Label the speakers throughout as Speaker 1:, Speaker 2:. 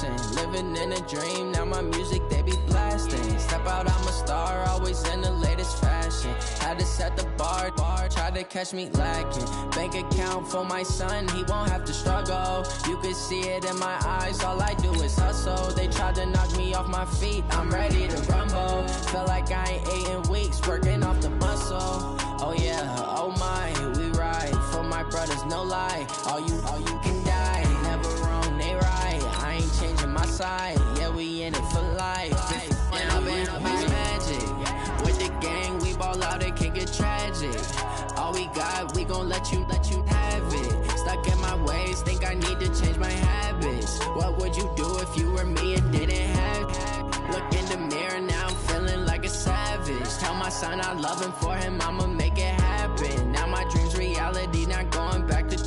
Speaker 1: passion. Living in a dream, now my music they be blasting. Step out, I'm a star, always in the latest fashion. Had to set the bar, try to catch me lacking. Bank account for my son, he won't have to struggle. You can see it in my eyes, all I do is hustle. They tried to knock me off my feet, I'm ready to rumble. Feel like I ain't ate in weeks, working off the muscle. Oh yeah, oh my, we ride for my brothers, no lie. All you can die, never wrong, they right. I ain't changing my side, yeah, we in it for life. And I've been magic. With the gang, we ball out, it can get tragic. All we got, we gon' let you have it. Stuck in my ways, think I need to change my habits. What would you do if you were me and didn't have it? Look in the mirror, now I'm feeling like a savage. Tell my son I love him, for him I'ma make it happen. Now my dream's reality, not going back to.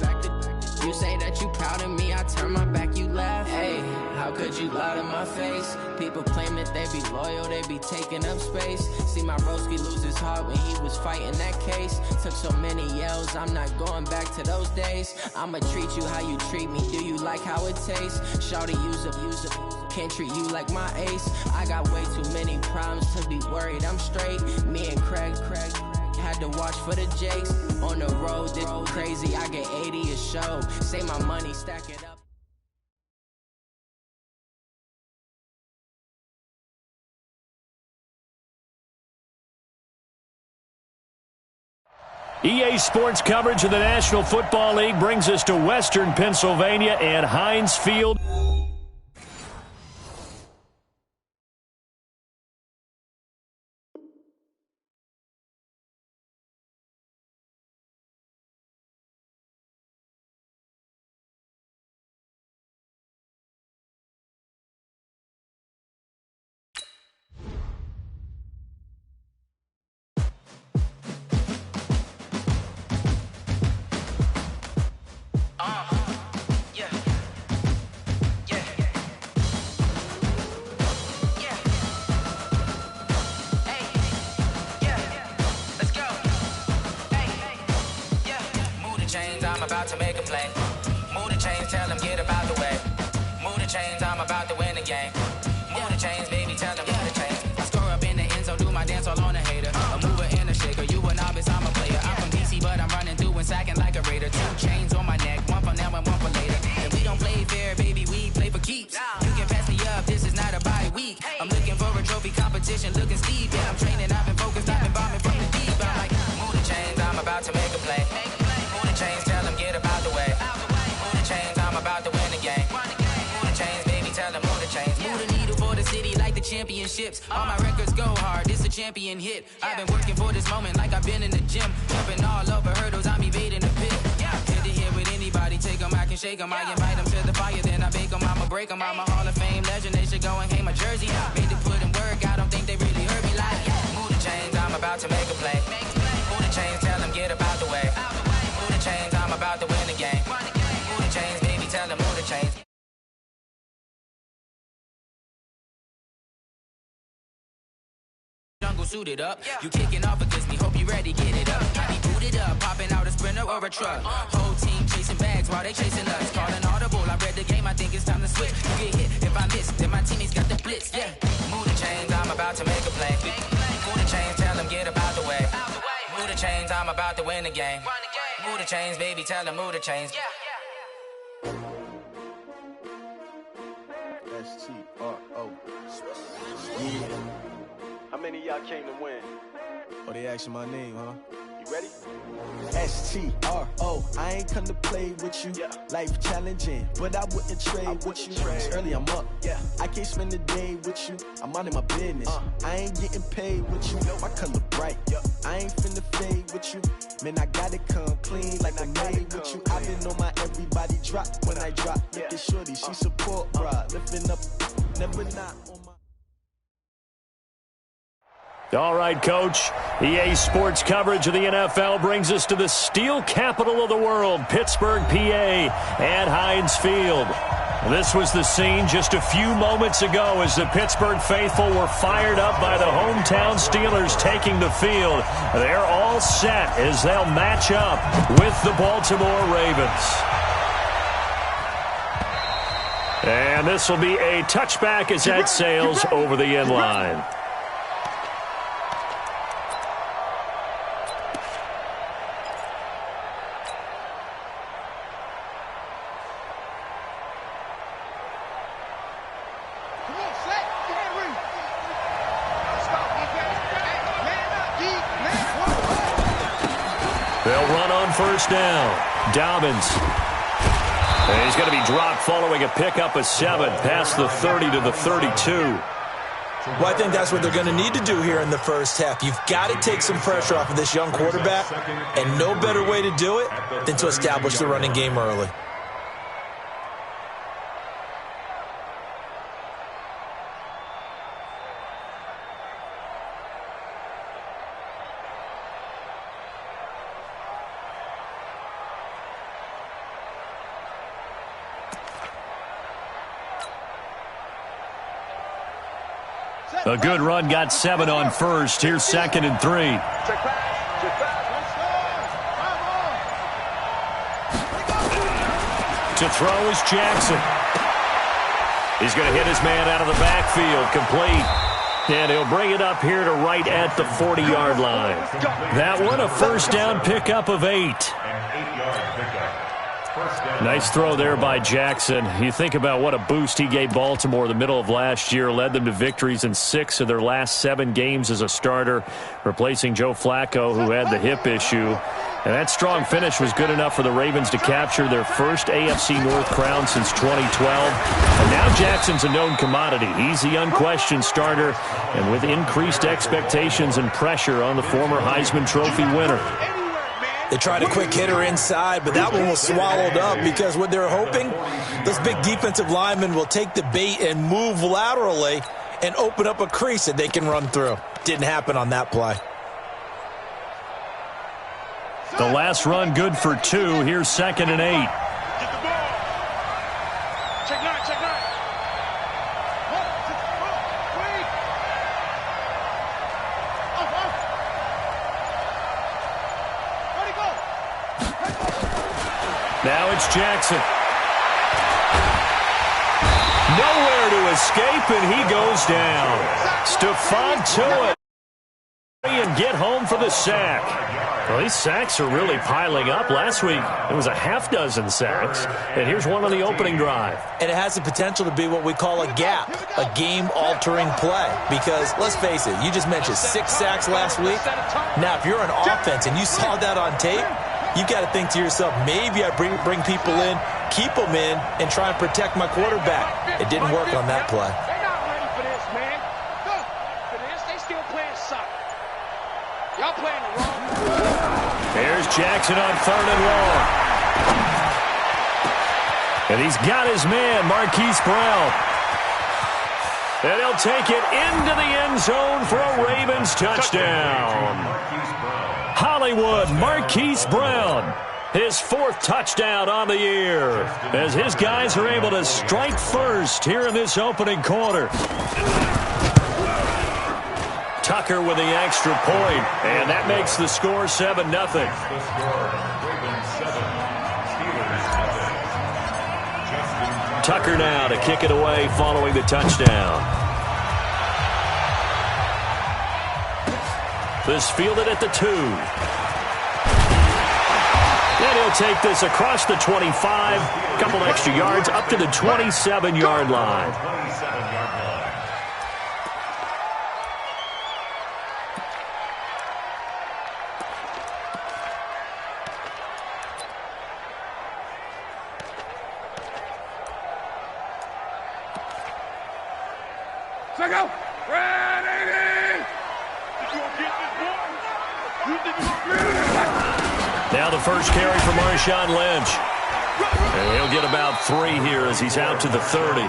Speaker 1: You say that you proud of me, I turn my back, you laugh. Hey, how could you lie to my face? People claim that they be loyal, they be taking up space. See my broski lose his heart when he was fighting that case. Took so many yells, I'm not going back to those days. I'ma treat you how you treat me, do you like how it tastes? Shawty, use up, can't treat you like my ace. I got way too many problems to be worried, I'm straight. Me and Craig had to watch for the Jakes. On the road, this crazy, I get 80 a show. Save my money, stack it up.
Speaker 2: EA Sports coverage of the National Football League brings us to Western Pennsylvania and Heinz Field.
Speaker 3: About to make a play. Move the chains, tell them get about the way. Move the chains, I'm about to win the game. Move the chains, baby, tell them move the chains. I score up in the end zone, do my dance all on a hater. A mover and a shaker, you a novice, I'm a player. I'm from DC, but I'm running through and sacking like a raider. 2 chains on my neck, one for now and one for later. And we don't play fair, baby, we play for keeps. You can pass me up, this is not a bye week. I'm looking for a trophy competition, looking steep. Yeah, I'm training, I've been focused, I've been bombing from the deep. I'm like, move the chains, I'm about to make a play. Move the chains, tell them get about the way. Move the chains, I'm about to win the game. Move the chains, baby, tell them move the chains. Move the needle for the city like the championships. All my records go hard, this a champion hit. I've been working for this moment like I've been in the gym. Jumping all over hurdles, I'm evading the pit. Hit to here with anybody, take them, I can shake them. I invite them to the fire, then I bake them, I'ma break them. I'm a Hall of Fame legend, they should go and hang my jersey. Made to put in work, I don't think they really heard me like. Move the chains, I'm about to make a play. Move the chains, tell them get about the way. Move the chains, I'm about to win the game. Move the chains, baby, tell them move the chains. Jungle suited up, you kicking off against me, hope you ready, get it up. I be booted up, popping out a sprinter or a truck. Whole team chasing bags while they chasing us. Calling audible, I read the game, I think it's time to switch. You get hit, if I miss, then my teammates got the blitz, yeah. Move the chains, I'm about to make a play. Move the chains, tell them get about the way. Move the chains, I'm about to win the game. Move the chains, baby, tell them move the chains.
Speaker 4: S-T-R-O. Yeah. How many of y'all came to win? Oh, they asking my name, huh? You ready? S-T-R-O. I ain't come to play with you. Life challenging, but I wouldn't trade with you. It's early, I'm up. I can't spend the day with you. I'm out in my business. I ain't getting paid with you. My color bright. I ain't finna fade with you. Man, I gotta come clean like I'm made with you. I've been on my everybody drop when I drop. Look at shorty, she support, bruh. Lifting up, never not on my...
Speaker 2: All right, Coach. EA Sports coverage of the NFL brings us to the steel capital of the world, Pittsburgh, PA, at Heinz Field. This was the scene just a few moments ago as the Pittsburgh faithful were fired up by the hometown Steelers taking the field. They're all set as they'll match up with the Baltimore Ravens. And this will be a touchback as that sails over the end line. They'll run on first down. Dobbins. And he's going to be dropped following a pickup of 7 past the 30 to the 32.
Speaker 5: Well, I think that's what they're going to need to do here in the first half. You've got to take some pressure off of this young quarterback, and no better way to do it than to establish the running game early.
Speaker 2: A good run got 7 on first. Here's 2nd and 3. To throw is Jackson. He's going to hit his man out of the backfield. Complete. And he'll bring it up here to right at the 40-yard line. That one a first down pickup of 8. Nice throw there by Jackson. You think about what a boost he gave Baltimore the middle of last year, led them to victories in 6 of their last 7 games as a starter, replacing Joe Flacco, who had the hip issue. And that strong finish was good enough for the Ravens to capture their first AFC North crown since 2012. And now Jackson's a known commodity. He's the unquestioned starter, and with increased expectations and pressure on the former Heisman Trophy winner.
Speaker 5: They tried a quick hitter inside, but that one was swallowed up because what they're hoping, those big defensive linemen will take the bait and move laterally and open up a crease that they can run through. Didn't happen on that play.
Speaker 2: The last run good for 2. Here's 2nd and 8. Now it's Jackson. Nowhere to escape, and he goes down. Stephon Tuitt and get home for the sack. Well, these sacks are really piling up. Last week, it was a half-dozen sacks, and here's one on the opening drive.
Speaker 5: And it has the potential to be what we call a gap, a game-altering play. Because, let's face it, you just mentioned 6 sacks last week. Now, if you're an offense and you saw that on tape, you've got to think to yourself, maybe I bring people in, keep them in, and try and protect my quarterback. It didn't work on that play.
Speaker 6: They're not ready for this, man. Look, for this, they still playing soccer. Y'all playing the wrong.
Speaker 2: There's Jackson on 3rd and long. And he's got his man, Marquise Brown. And he'll take it into the end zone for a Ravens touchdown. Hollywood, Marquise Brown, his 4th touchdown on the year, as his guys are able to strike first here in this opening quarter. Tucker with the extra point, and that makes the score 7-0. Tucker now to kick it away following the touchdown. This fielded at the 2. And he'll take this across the 25, a couple extra yards up to the 27-yard line. Now the first carry for Marshawn Lynch. And he'll get about 3 here as he's out to the 30.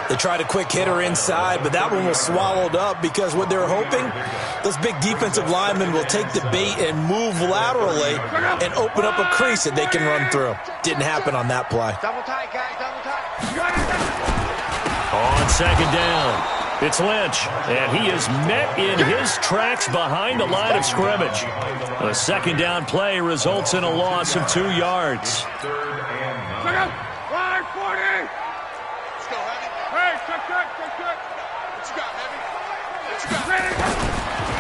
Speaker 5: They tried a quick hitter inside, but that one was swallowed up because what they're hoping, those big defensive linemen will take the bait and move laterally and open up a crease that they can run through. Didn't happen on that play.
Speaker 6: Double tight, guys, double tight.
Speaker 2: On 2nd down, it's Lynch, and he is met in his tracks behind the line of scrimmage. A 2nd down play results in a loss of 2 yards.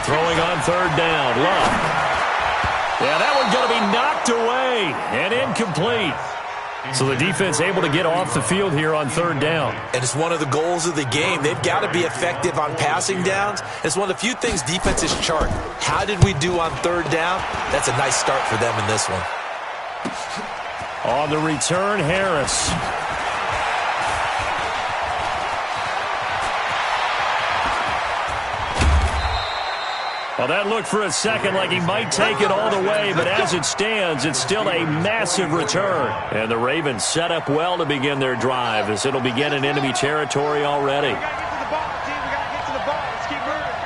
Speaker 2: Throwing on third down. Love. Yeah, that one's going to be knocked away and incomplete. So the defense able to get off the field here on third down.
Speaker 5: And it's one of the goals of the game. They've got to be effective on passing downs. It's one of the few things defenses chart. How did we do on third down? That's a nice start for them in this one.
Speaker 2: On the return, Harris. Well, that looked for a second like he might take it all the way, but as it stands, it's still a massive return. And the Ravens set up well to begin their drive as it'll begin in enemy territory already.
Speaker 6: We got to get to the ball, team. We got to get to the ball. Let's keep moving.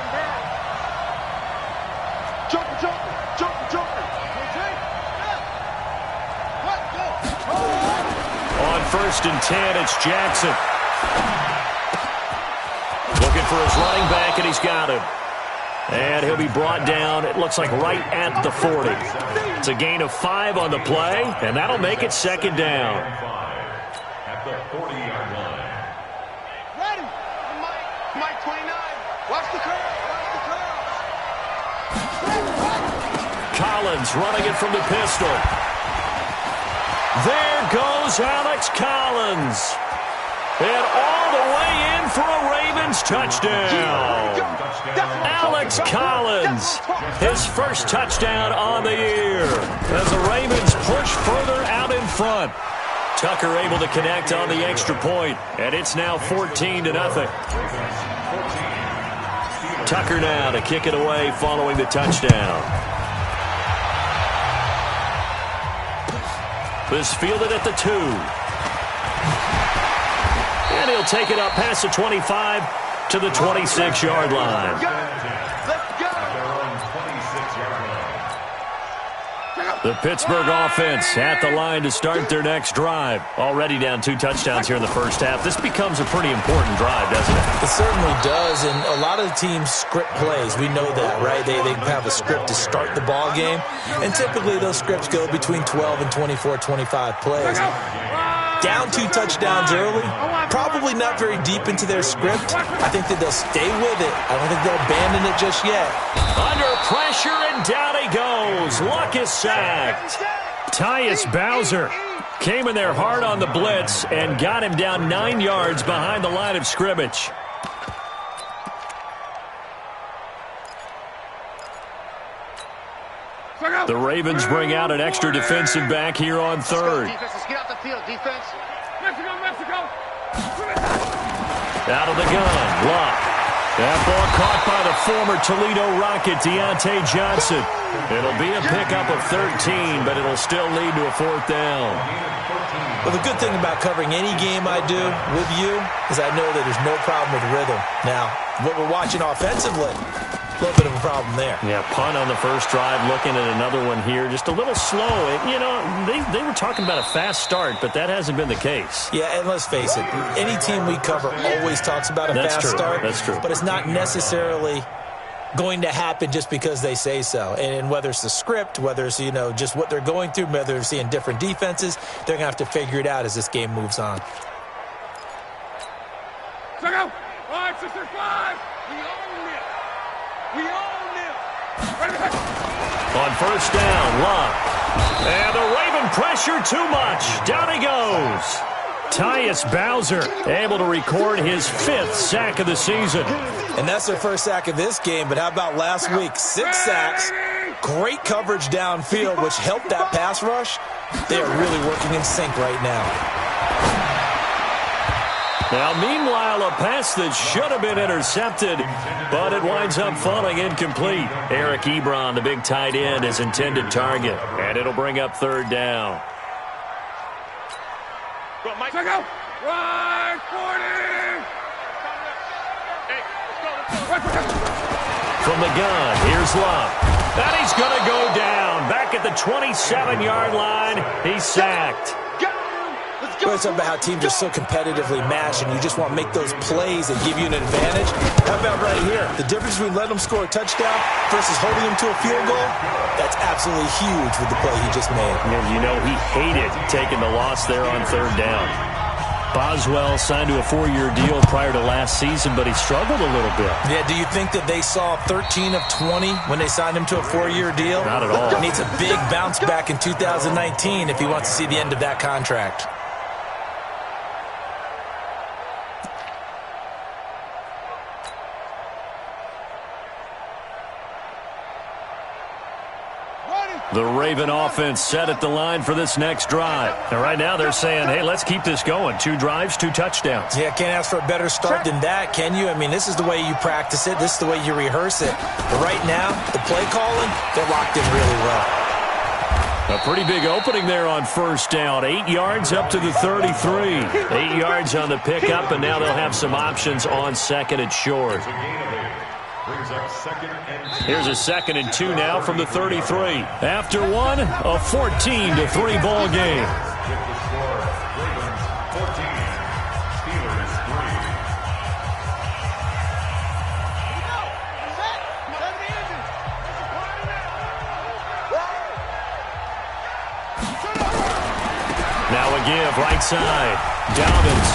Speaker 6: Joker.
Speaker 2: On 1st and 10, it's Jackson. Looking for his running back, and he's got him. And he'll be brought down, it looks like right at the 40. It's a gain of 5 on the play, and that'll make it second down.
Speaker 7: At the 40-yard line.
Speaker 6: Ready. Mike 29. Watch the curve.
Speaker 2: Collins running it from the pistol. There goes Alex Collins. And all the way in for a Ravens touchdown. Alex Collins, his first touchdown on the year as the Ravens push further out in front. Tucker able to connect on the extra point, and it's now 14-0. Tucker now to kick it away following the touchdown. This fielded at the 2. And he'll take it up past the 25 to the 26-yard line. The Pittsburgh offense at the line to start their next drive. Already down 2 touchdowns here in the first half. This becomes a pretty important drive, doesn't it?
Speaker 5: It certainly does, and a lot of the teams script plays. We know that, right? They have a script to start the ball game, and typically those scripts go between 12 and 24, 25 plays. Down 2 touchdowns early, probably not very deep into their script. I think that they'll stay with it. I don't think they'll abandon it just yet.
Speaker 2: Under pressure, and down he goes. Luck is sacked. Tyus Bowser came in there hard on the blitz and got him down 9 yards behind the line of scrimmage. The Ravens bring out an extra defensive back here on third.
Speaker 6: Let's get out the field, defense. Mexico.
Speaker 2: Out of the gun, Locke. That ball caught by the former Toledo Rocket, Deontay Johnson. It'll be a pickup of 13, but it'll still lead to a 4th down.
Speaker 5: Well, the good thing about covering any game I do with you is I know that there's no problem with rhythm. Now, what we're watching offensively, a little bit of a problem there.
Speaker 2: Yeah, punt on the first drive, looking at another one here. Just a little slow. You know, they were talking about a fast start, but that hasn't been the case.
Speaker 5: Yeah, and let's face it, any team we cover always talks about a fast start.
Speaker 2: That's true.
Speaker 5: But it's not necessarily going to happen just because they say so. And whether it's the script, whether it's, you know, just what they're going through, whether they're seeing different defenses, they're going to have to figure it out as this game moves on.
Speaker 6: Check out. 5, 6, 5. We own it.
Speaker 2: On first down, Locke. And the Raven pressure too much. Down he goes. Tyus Bowser able to record his 5th sack of the season.
Speaker 5: And that's their first sack of this game, but how about last week? 6 sacks, great coverage downfield, which helped that pass rush. They are really working in sync right now.
Speaker 2: Now, meanwhile, a pass that should have been intercepted, but it winds up falling incomplete. Eric Ebron, the big tight end, is intended target, and it'll bring up 3rd down.
Speaker 6: Go, Mike. Check out. Right, 40. Hey, let's go.
Speaker 2: From the gun, here's Locke. And he's going to go down. Back at the 27-yard line, he's sacked.
Speaker 5: We're talking about how teams are so competitively matched, and you just want to make those plays that give you an advantage. How about right here? The difference between letting them score a touchdown versus holding them to a field goal, that's absolutely huge with the play he just made.
Speaker 2: You know, he hated taking the loss there on 3rd down. Boswell signed to a 4-year deal prior to last season, but he struggled a little bit.
Speaker 5: Yeah, do you think that they saw 13 of 20 when they signed him to a 4-year deal?
Speaker 2: Not at all.
Speaker 5: He needs a big bounce back in 2019 if he wants to see the end of that contract.
Speaker 2: The Raven offense set at the line for this next drive. And right now they're saying, hey, let's keep this going. 2 drives, 2 touchdowns.
Speaker 5: Yeah, can't ask for a better start than that, can you? I mean, this is the way you practice it. This is the way you rehearse it. But right now, the play calling, they're locked in really well.
Speaker 2: A pretty big opening there on first down. 8 yards up to the 33. 8 yards on the pickup, and now they'll have some options on second and short. Here's a 2nd and 2 now from the 33. After one, a 14-3 ball game. Now a give, right side. Dobbins.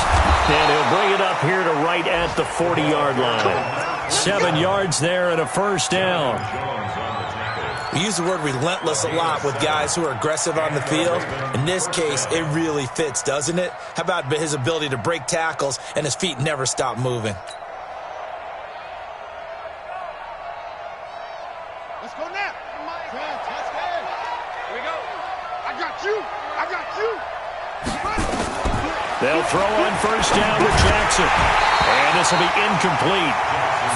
Speaker 2: And he'll bring it up here to right at the 40-yard line. 7 yards there and a first down.
Speaker 5: We use the word relentless a lot with guys who are aggressive on the field. In this case, it really fits, doesn't it? How about his ability to break tackles and his feet never stop moving?
Speaker 6: Let's go now. Here we go. I got you. I got you.
Speaker 2: They'll throw on first down with Jackson. And this will be incomplete.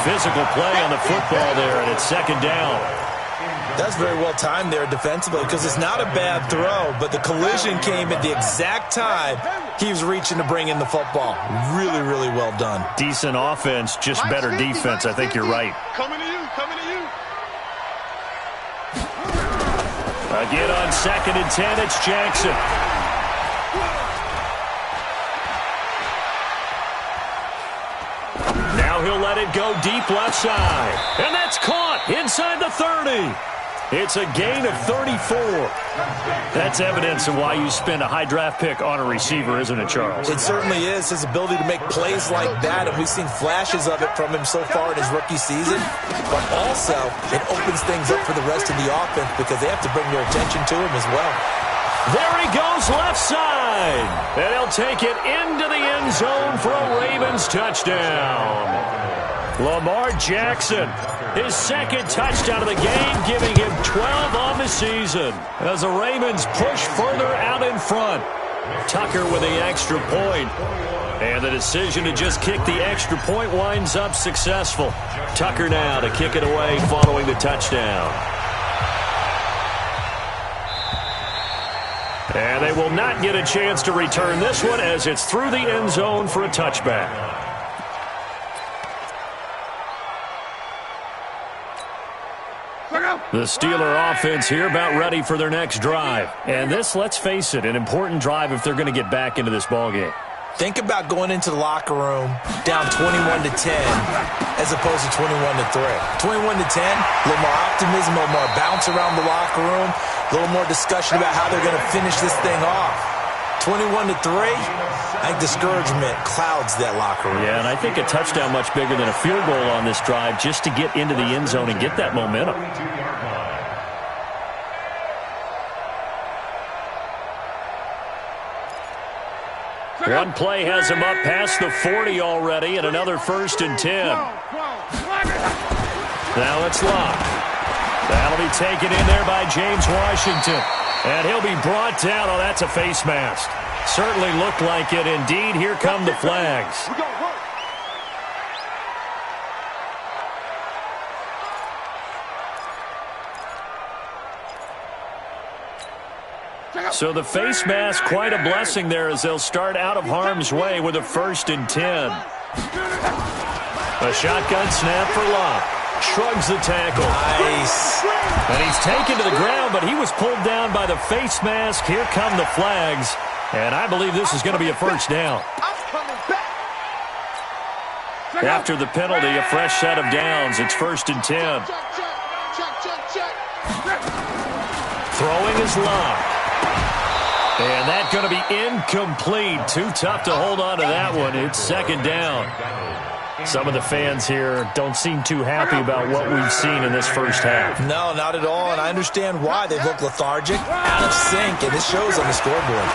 Speaker 2: Physical play on the football there, and it's 2nd down.
Speaker 5: That's very well timed there defensively because it's not a bad throw, but the collision came at the exact time he was reaching to bring in the football. Really, really well done.
Speaker 2: Decent offense, just better defense. I think you're right.
Speaker 6: Coming to you. Coming to you.
Speaker 2: Again on 2nd and 10, it's Jackson. Now he'll let it go deep left side. And that's caught inside the 30. It's a gain of 34. That's evidence of why you spend a high draft pick on a receiver, isn't it, Charles?
Speaker 5: It certainly is. His ability to make plays like that, and we've seen flashes of it from him so far in his rookie season. But also, it opens things up for the rest of the offense because they have to bring their attention to him as well.
Speaker 2: There he goes left side. And he'll take it into the end zone for a Ravens touchdown. Lamar Jackson, his 2nd touchdown of the game, giving him 12 on the season as the Ravens push further out in front. Tucker with the extra point. And the decision to just kick the extra point winds up successful. Tucker now to kick it away following the touchdown. And they will not get a chance to return this one as it's through the end zone for a touchback. The Steeler offense here about ready for their next drive. And this, let's face it, an important drive if they're going to get back into this ballgame.
Speaker 5: Think about going into the locker room down 21-10 as opposed to 21-3. 21-10, a little more optimism, a little more bounce around the locker room, a little more discussion about how they're going to finish this thing off. 21-3, I think discouragement clouds that locker room.
Speaker 2: Yeah, and I think a touchdown much bigger than a field goal on this drive just to get into the end zone and get that momentum. One play has him up past the 40 already, and another 1st and 10. Now it's Locke. That'll be taken in there by James Washington. And he'll be brought down. Oh, that's a face mask. Certainly looked like it. Indeed, here come the flags. So the face mask, quite a blessing there as they'll start out of harm's way with a 1st and 10. A shotgun snap for Locke. Shrugs the tackle.
Speaker 5: Nice.
Speaker 2: And he's taken to the ground, but he was pulled down by the face mask. Here come the flags. And I believe this is going to be a first down. After the penalty, a fresh set of downs. It's 1st and 10. Throwing is Locke. And that's going to be incomplete. Too tough to hold on to that one. It's second down. Some of the fans here don't seem too happy about what we've seen in this first half.
Speaker 5: No, not at all, and I understand why. They look lethargic, out of sync, and this shows on the scoreboard.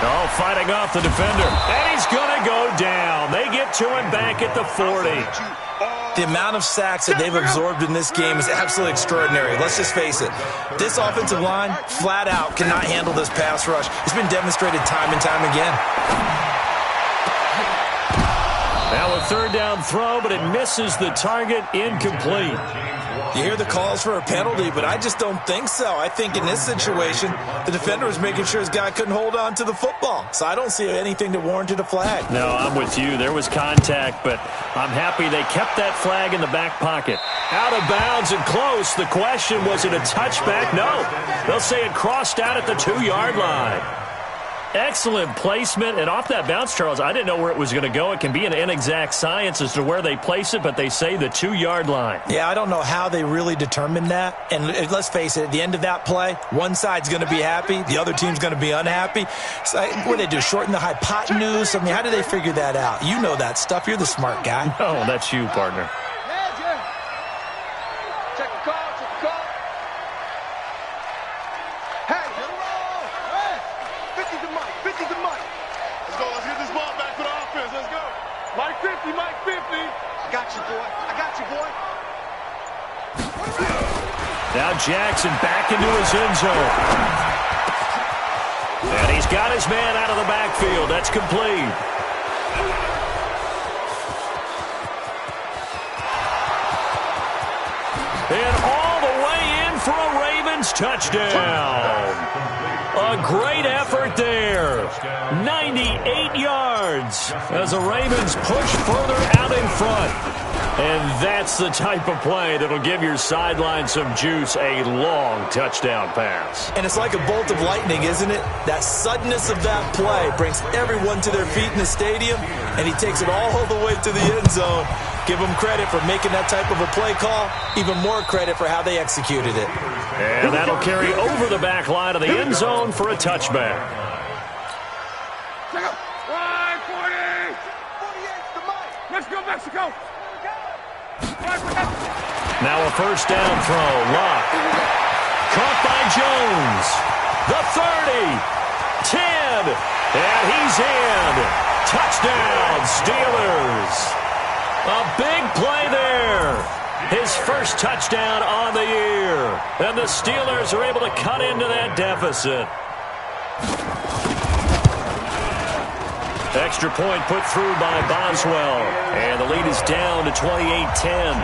Speaker 2: Oh, fighting off the defender. And he's going to go down. They get to him back at the 40.
Speaker 5: The amount of sacks that they've absorbed in this game is absolutely extraordinary. Let's just face it. This offensive line, flat out, cannot handle this pass rush. It's been demonstrated time and time again.
Speaker 2: Now a third down throw, but it misses the target, incomplete.
Speaker 5: You hear the calls for a penalty, but I just don't think so. I think in this situation, the defender was making sure his guy couldn't hold on to the football. So I don't see anything that warranted a flag.
Speaker 2: No, I'm with you. There was contact, but I'm happy they kept that flag in the back pocket. Out of bounds and close. The question, was it a touchback? No. They'll say it crossed out at the 2-yard line. Excellent placement, and off that bounce, Charles, I didn't know where it was going to go. It can be an inexact science as to where they place it, but they say the 2-yard line.
Speaker 5: Yeah, I don't know how they really determined that. And let's face it, at the end of that play, one side's going to be happy, the other team's going to be unhappy. So what do they do, shorten the hypotenuse? I mean, how do they figure that out? You know that stuff. You're the smart guy.
Speaker 2: No, that's you, partner. Now Jackson back into his end zone. And he's got his man out of the backfield. That's complete. And all the way in for a Ravens touchdown. A great effort there. 98 yards as the Ravens push further out in front. And that's the type of play that'll give your sideline some juice, a long touchdown pass.
Speaker 5: And it's like a bolt of lightning, isn't it? That suddenness of that play brings everyone to their feet in the stadium, and he takes it all the way to the end zone. Give him credit for making that type of a play call, even more credit for how they executed it.
Speaker 2: And that'll carry over the back line of the end zone for a touchback.
Speaker 6: Let's go, Mexico!
Speaker 2: Now a first down throw. Locke. Caught by Jones. The 30. 10. And he's in. Touchdown, Steelers. A big play there. His first touchdown on the year. And the Steelers are able to cut into that deficit. Extra point put through by Boswell. And the lead is down to 28-10.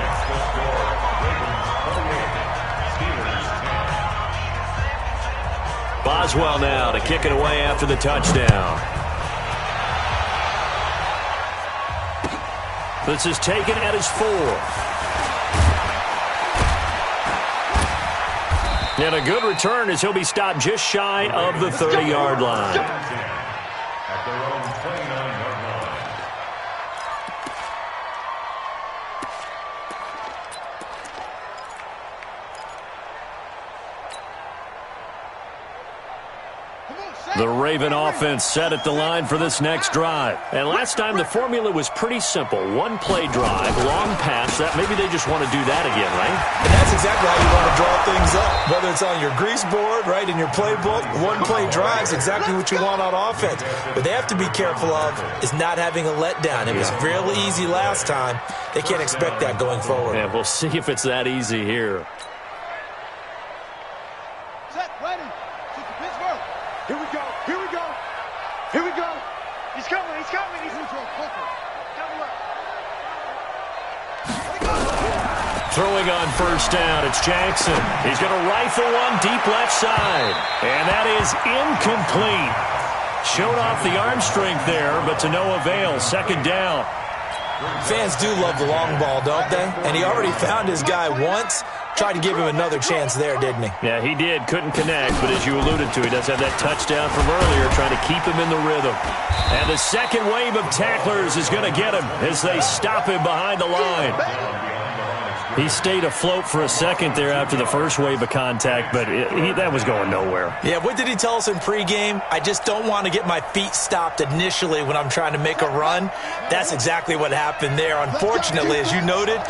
Speaker 2: Boswell now to kick it away after the touchdown. This is taken at his 4. And a good return as he'll be stopped just shy of the 30-yard line. The Raven offense set at the line for this next drive. And last time the formula was pretty simple. One-play drive, long pass. That maybe they just want to do that again, right?
Speaker 5: And that's exactly how you want to draw things up. Whether it's on your grease board, right, in your playbook, one-play drive is exactly what you want on offense. What they have to be careful of is not having a letdown. It was real easy last time. They can't expect that going forward.
Speaker 2: Yeah, we'll see if it's that easy here. Throwing on first down, it's Jackson. He's going to rifle one deep left side. And that is incomplete. Showed off the arm strength there, but to no avail. Second down.
Speaker 5: Fans do love the long ball, don't they? And he already found his guy once. Tried to give him another chance there, didn't he?
Speaker 2: Yeah, he did. Couldn't connect, but as you alluded to, he does have that touchdown from earlier, trying to keep him in the rhythm. And the second wave of tacklers is going to get him as they stop him behind the line. He stayed afloat for a second there after the first wave of contact, but that was going nowhere.
Speaker 5: Yeah, what did he tell us in pregame? I just don't want to get my feet stopped initially when I'm trying to make a run. That's exactly what happened there. Unfortunately, as you noted,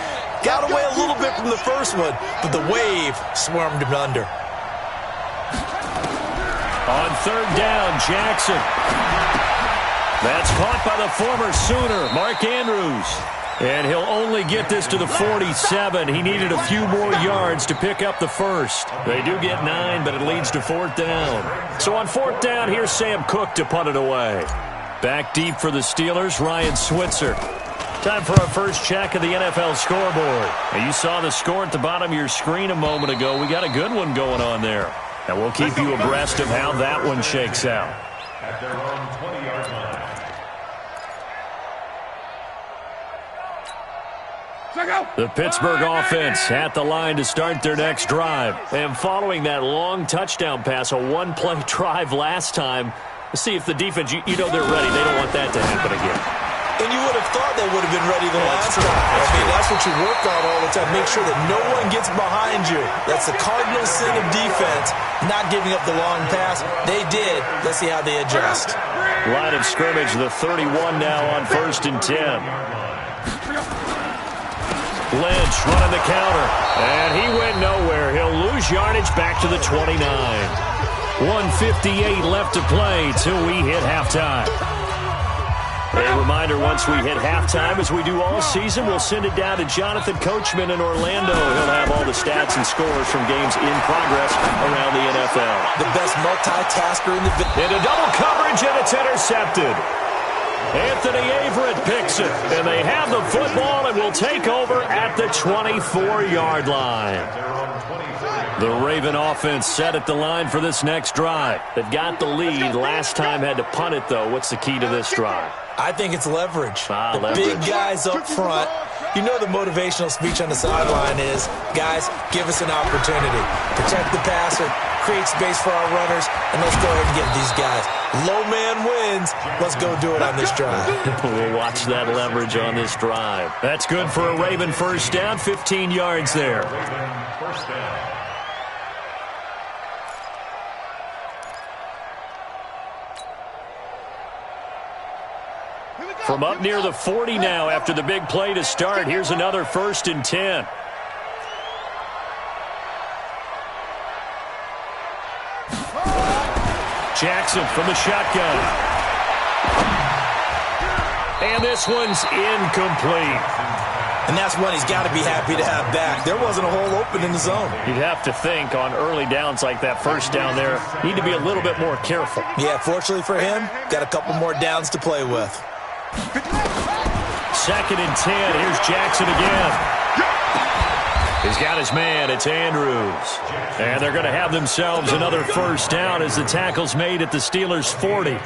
Speaker 5: got away a little bit from the first one, but the wave swarmed him under.
Speaker 2: On third down, Jackson. That's caught by the former Sooner, Mark Andrews. And he'll only get this to the 47. He needed a few more yards to pick up the first. They do get 9, but it leads to fourth down. So on fourth down, here's Sam Cook to punt it away. Back deep for the Steelers, Ryan Switzer. Time for our first check of the NFL scoreboard. Now, you saw the score at the bottom of your screen a moment ago. We got a good one going on there. And we'll keep you abreast of how that one shakes out.
Speaker 7: At their own 20-yard line.
Speaker 2: The Pittsburgh offense at the line to start their next drive. And following that long touchdown pass, a one-play drive last time, let's see if the defense, you know they're ready. They don't want that to happen again.
Speaker 5: And you would have thought they would have been ready the last time. That's what you work on all the time. Make sure that no one gets behind you. That's the cardinal sin of defense, not giving up the long pass. They did. Let's see how they adjust.
Speaker 2: Line of scrimmage, the 31 now on 1st and 10. Lynch running the counter, and he went nowhere. He'll lose yardage back to the 29. 1:58 left to play till we hit halftime. A reminder, once we hit halftime, as we do all season, we'll send it down to Jonathan Coachman in Orlando. He'll have all the stats and scores from games in progress around the NFL.
Speaker 5: The best multitasker in the business.
Speaker 2: Into double coverage, and it's intercepted. Anthony Averett picks it, and they have the football and will take over at the 24-yard line. The Raven offense set at the line for this next drive. They've got the lead. Last time had to punt it, though. What's the key to this drive?
Speaker 5: I think it's leverage. The
Speaker 2: leverage.
Speaker 5: Big guys up front. You know the motivational speech on the sideline is, guys, give us an opportunity. Protect the passer, create space for our runners, and let's go ahead and get these guys. Low man wins. Let's go do it on this drive.
Speaker 2: We'll watch that leverage on this drive. That's good for a Raven first down, 15 yards there.
Speaker 7: First down.
Speaker 2: From up near the 40 now after the big play to start, here's another 1st and 10. Jackson from the shotgun. And this one's incomplete.
Speaker 5: And that's one he's got to be happy to have back. There wasn't a hole open in the zone.
Speaker 2: You'd have to think on early downs like that first down there, need to be a little bit more careful.
Speaker 5: Yeah, fortunately for him, got a couple more downs to play with.
Speaker 2: 2nd and 10. Here's Jackson again. He's got his man. It's Andrews. And they're going to have themselves another first down as the tackle's made at the Steelers' 40.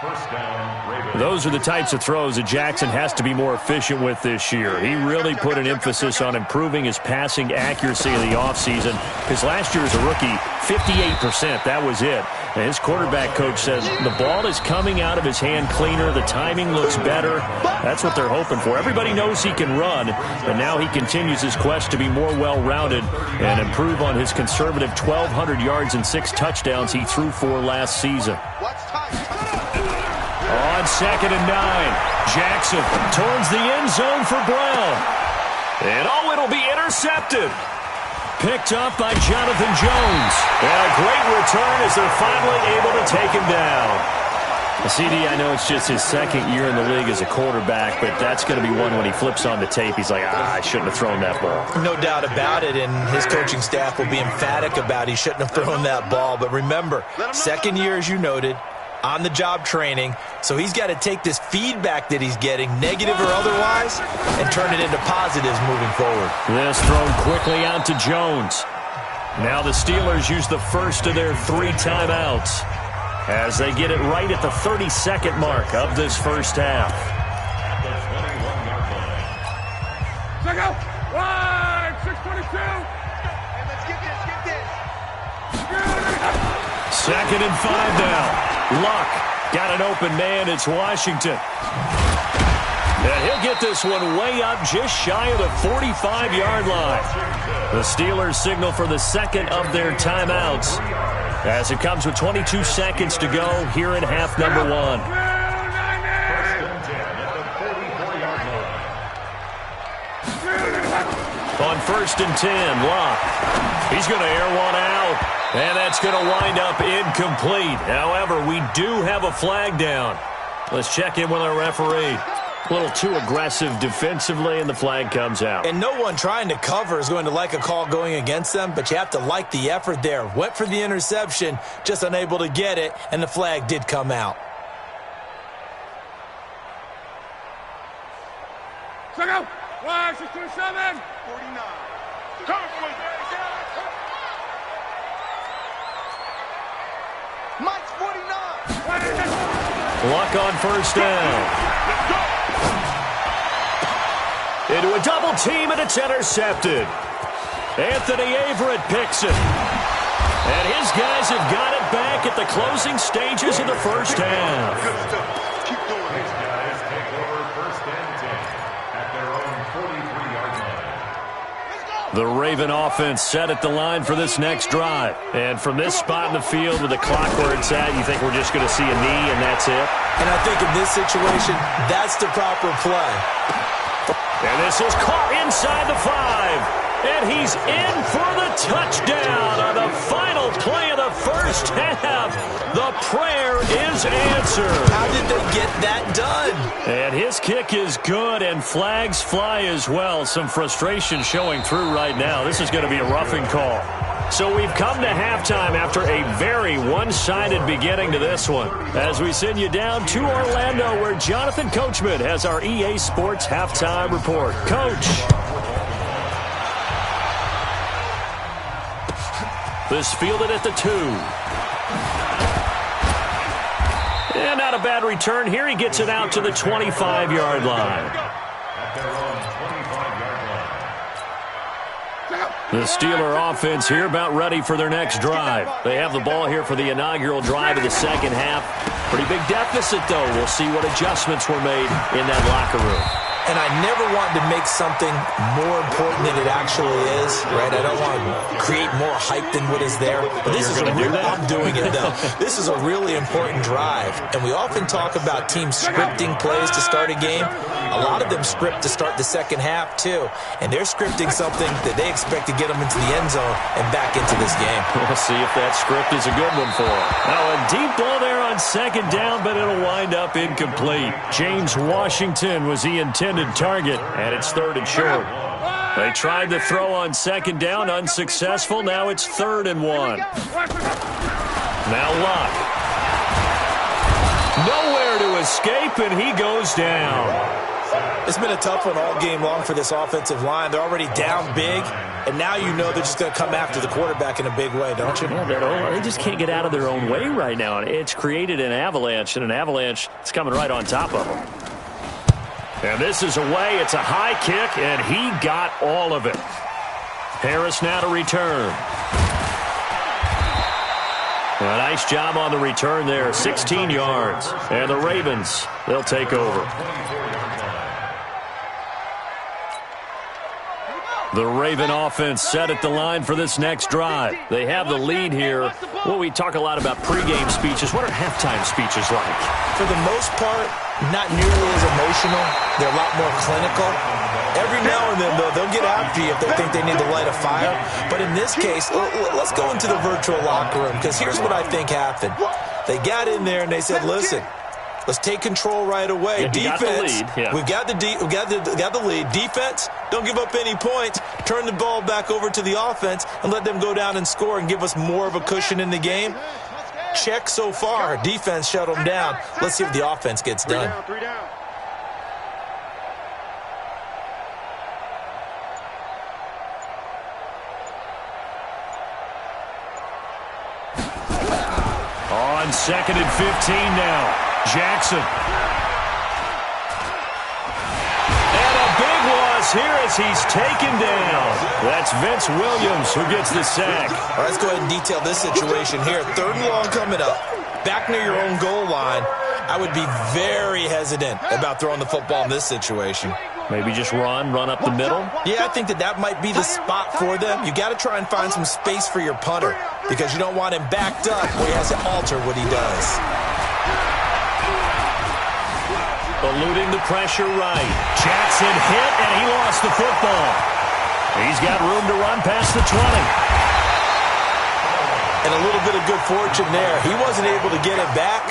Speaker 7: First down, Ravens.
Speaker 2: Those are the types of throws that Jackson has to be more efficient with this year. He really put an emphasis on improving his passing accuracy in the offseason, because last year as a rookie, 58%, that was it. And his quarterback coach says the ball is coming out of his hand cleaner, the timing looks better. That's what they're hoping for. Everybody knows he can run, and now he continues his quest to be more well-rounded and improve on his conservative 1,200 yards and 6 touchdowns he threw for last season. On 2nd and 9, Jackson towards the end zone for Brown. And it'll be intercepted. Picked up by Jonathan Jones. And a great return as they're finally able to take him down. CD, I know it's just his 2nd year in the league as a quarterback, but that's going to be one when he flips on the tape. He's like, I shouldn't have thrown that ball.
Speaker 5: No doubt about it, and his coaching staff will be emphatic about he shouldn't have thrown that ball. But remember, 2nd year, as you noted, on-the-job training, so he's got to take this feedback that he's getting, negative or otherwise, and turn it into positives moving forward.
Speaker 2: This thrown quickly out to Jones. Now the Steelers use the first of their 3 timeouts as they get it right at the 32nd mark of this first half.
Speaker 7: At the 21-yard line.
Speaker 6: Check out. 6:22. And let's get this.
Speaker 2: 2nd and 5 now. Luck got an open man. It's Washington. And he'll get this one way up just shy of the 45-yard line. The Steelers signal for the second of their timeouts as it comes with 22 seconds to go here in half number 1. On 1st and 10, Locke. He's going to air one out, and that's going to wind up incomplete. However, we do have a flag down. Let's check in with our referee. A little too aggressive defensively, and the flag comes out.
Speaker 5: And no one trying to cover is going to like a call going against them, but you have to like the effort there. Went for the interception, just unable to get it, and the flag did come out.
Speaker 6: Check out. 627. 49. Mike's 49.
Speaker 2: Luck on 1st down. Into a double team, and it's intercepted. Anthony Averett picks it. And his guys have got it back at the closing stages of the first half.
Speaker 6: Keep doing it.
Speaker 7: These guys take over 1st and 10 at their own 43-yard line.
Speaker 2: The Raven offense set at the line for this next drive. And from this spot in the field with the clock where it's at, you think we're just going to see a knee and that's it?
Speaker 5: And I think in this situation, that's the proper play.
Speaker 2: And this is caught inside the 5. And he's in for the touchdown on the final play of the first half. The prayer is answered.
Speaker 5: How did they get that done?
Speaker 2: And his kick is good, and flags fly as well. Some frustration showing through right now. This is going to be a roughing call. So we've come to halftime after a very one-sided beginning to this one. As we send you down to Orlando, where Jonathan Coachman has our EA Sports halftime report. Coach. This fielded at the 2. And not a bad return here. He gets it out to the 25-yard line.
Speaker 7: At their own 25-yard line.
Speaker 2: The Steeler offense here about ready for their next drive. They have the ball here for the inaugural drive of the second half. Pretty big deficit, though. We'll see what adjustments were made in that locker room.
Speaker 5: And I never want to make something more important than it actually is, right? I don't want to create more hype than what is there. But this is I'm doing it, though. This is a really important drive. And we often talk about teams scripting plays to start a game. A lot of them script to start the second half, too. And they're scripting something that they expect to get them into the end zone and back into this game.
Speaker 2: We'll see if that script is a good one for them. Now, a deep ball there on second down, but it'll wind up incomplete. James Washington was the intended target, and it's 3rd and short. They tried to throw on second down, unsuccessful. Now it's 3rd and 1. Now Locke. Nowhere to escape, and he goes down.
Speaker 5: It's been a tough one all game long for this offensive line. They're already down big, and now you know they're just going to come after the quarterback in a big way, don't you?
Speaker 2: Yeah, they just can't get out of their own way right now. It's created an avalanche, and an avalanche is coming right on top of them. And this is away. It's a high kick, and he got all of it. Harris now to return. A nice job on the return there. 16 yards. And the Ravens, they'll take over. The Raven offense set at the line for this next drive. They have the lead here. Well, we talk a lot about pregame speeches. What are halftime speeches like?
Speaker 5: For the most part, not nearly as emotional. They're a lot more clinical. Every now and then, though, they'll get after you if they think they need to light a fire. But in this case, let's go into the virtual locker room, because here's what I think happened. They got in there and they said, listen, let's take control right away.
Speaker 2: Yeah,
Speaker 5: defense,
Speaker 2: we've
Speaker 5: got the lead. Defense, don't give up any points. Turn the ball back over to the offense and let them go down and score and give us more of a cushion in the game. Check so far. Defense shut them down. Let's see if the offense gets done.
Speaker 6: 3 down.
Speaker 2: On 2nd and 15 now. Jackson. And a big loss here as he's taken down. That's Vince Williams who gets the sack.
Speaker 5: All right, let's go ahead and detail this situation here. 3rd and long coming up. Back near your own goal line. I would be very hesitant about throwing the football in this situation.
Speaker 2: Maybe just run up the middle?
Speaker 5: Yeah, I think that might be the spot for them. You got to try and find some space for your punter because you don't want him backed up where he has to alter what he does.
Speaker 2: Eluding the pressure right. Jackson hit, and he lost the football. He's got room to run past the 20.
Speaker 5: And a little bit of good fortune there. He wasn't able to get it back,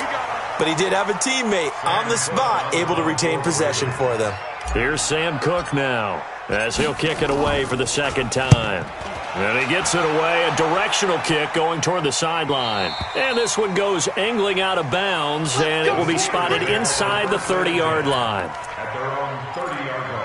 Speaker 5: but he did have a teammate on the spot able to retain possession for them.
Speaker 2: Here's Sam Cook now as he'll kick it away for the second time. And he gets it away, a directional kick going toward the sideline. And this one goes angling out of bounds, and it will be spotted inside the 30-yard line.
Speaker 7: At their own 30-yard line.